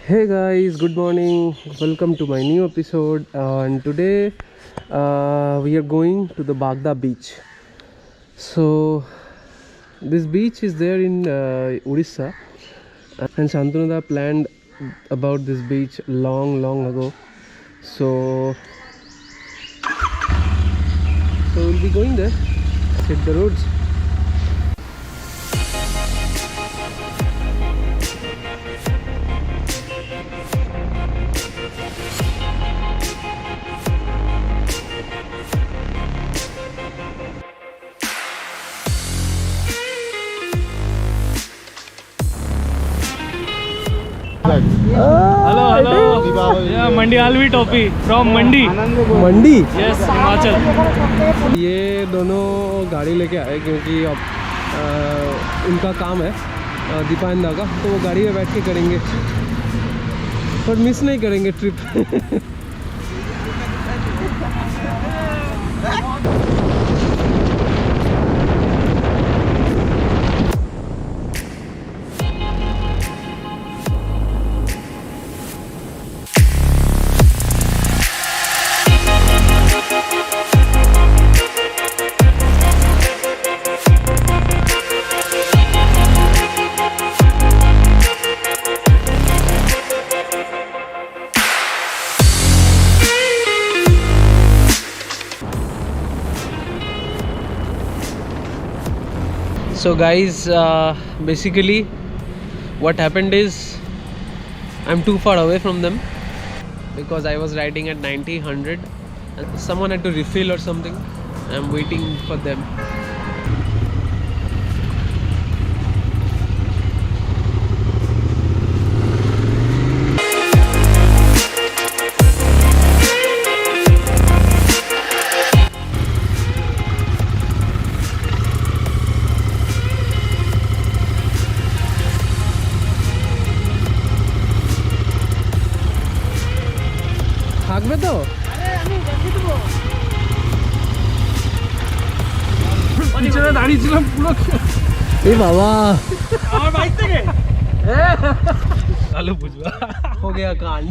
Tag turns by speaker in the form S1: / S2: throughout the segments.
S1: Hey guys, good morning. Welcome to my new episode. And today we are going to the Bagada Beach. So this beach is there in Odisha, and Shantanada planned about this beach long ago. So we'll be going there. Hit the roads.
S2: Hello. Yeah, Mandi Alvi Topi from Mandi.
S1: Mandi
S2: Yes, Himachal.
S1: ये दोनों गाड़ी लेके आए क्योंकि अब उनका काम है दीपानंदा का, तो वो गाड़ी में बैठ के करेंगे, पर मिस नहीं करेंगे trip. So guys, basically what happened is I'm too far away from them because I was riding at 90, 100 and someone had to refill or something. I'm waiting for them. থাকবে তো পিছনে দাঁড়িয়ে ছিলাম পুরো এই বাবা আমার বাইক থেকে আলো বুঝবা हो गया कांड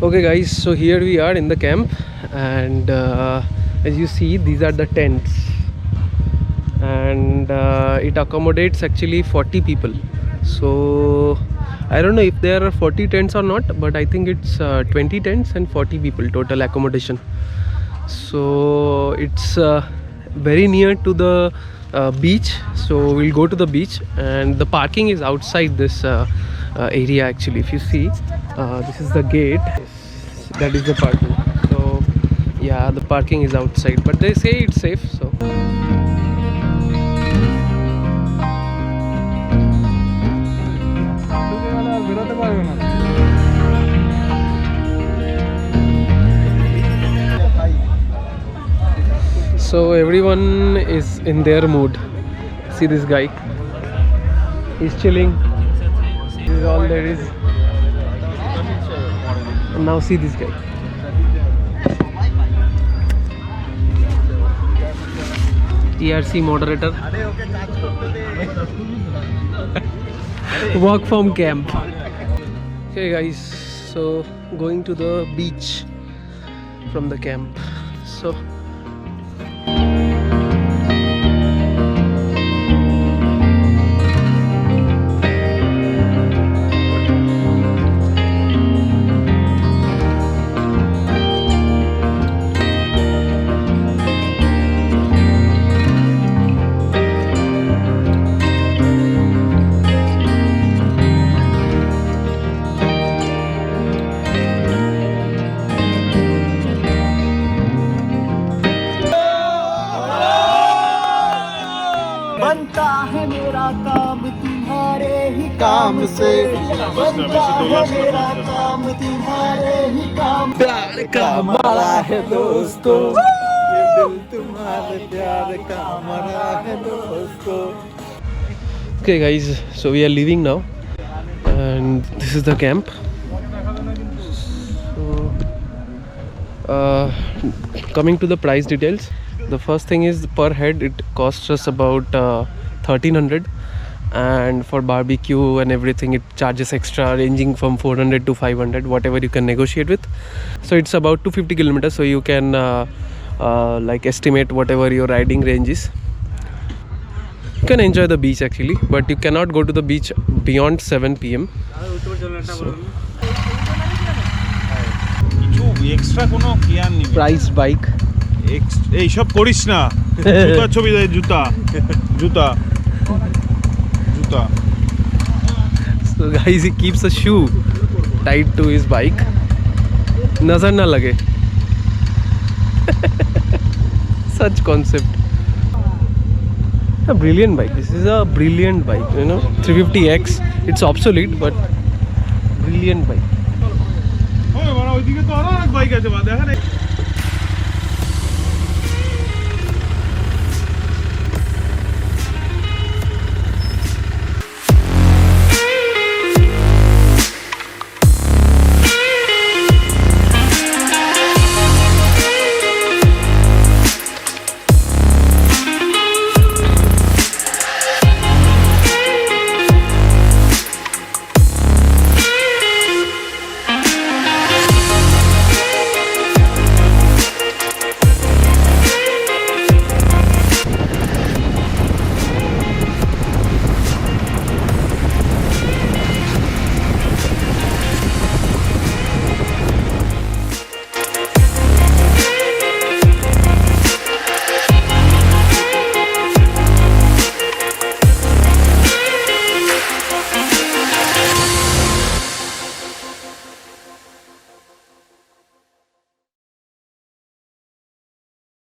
S1: Okay guys, so here we are in the camp and as you see, these are the tents and it accommodates actually 40 people. So I don't know if there are 40 tents or not, but I think it's 20 tents and 40 people total accommodation. So it's very near to the beach, so we'll go to the beach, and the parking is outside this area actually. If you see, this is the gate, that is the parking. So yeah, the parking is outside, but they say it's safe, so everyone is in their mood. See this guy, he's chilling. This is all there is. And now see this guy. ERC moderator. Work from camp. Okay guys, so going to the beach from the camp. So
S3: बनता है मेरा काम तुम्हारे ही काम से, बनता है मेरा काम तुम्हारे ही काम। प्यार का मारा है दोस्तों, ये दिल तुम्हारे प्यार का मारा है दोस्तों।
S1: okay guys, so we are leaving now and this is the camp. So, coming to the price details, the first thing is per head it costs us about 1300, and for barbecue and everything it charges extra, ranging from 400 to 500, whatever you can negotiate with. So it's about 250 kilometers, so you can like estimate whatever your riding range is. You can enjoy the beach actually, but you cannot go to the beach beyond 7 p.m. So,
S4: কিছু extra কোনো care নেই।
S1: price bike.
S4: এই সব করিস না। জুতা ছবি দেয়, জুতা জুতা জুতা।
S1: So guys, he keeps a shoe tied to his bike. Nazar na lage. Such concept. A brilliant bike. This is a brilliant bike, you know. 350X. It's obsolete, but brilliant bike.
S4: ওই বড় ওইদিকে তো আরো অনেক bike আছে, দেখা